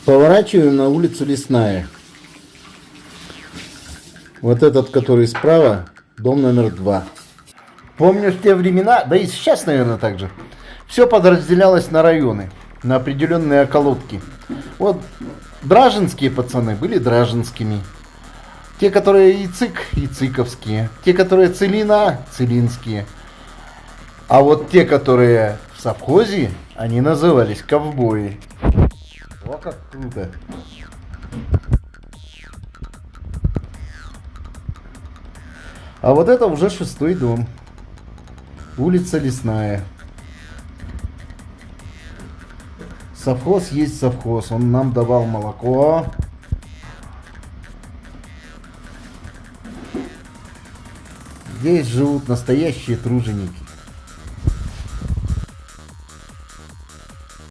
Поворачиваем на улицу Лесная. Вот этот, который справа, дом номер 2. Помню в те времена, да и сейчас, наверное, так же, все подразделялось на районы, на определенные околотки. Вот дражинские пацаны были дражинскими. Те, которые Яцик, яциковские. Те, которые Целина, целинские. А вот те, которые в совхозе, они назывались ковбои. О, как круто. А вот это уже 6-й дом. Улица Лесная. Совхоз есть совхоз. Он нам давал молоко. Здесь живут настоящие труженики.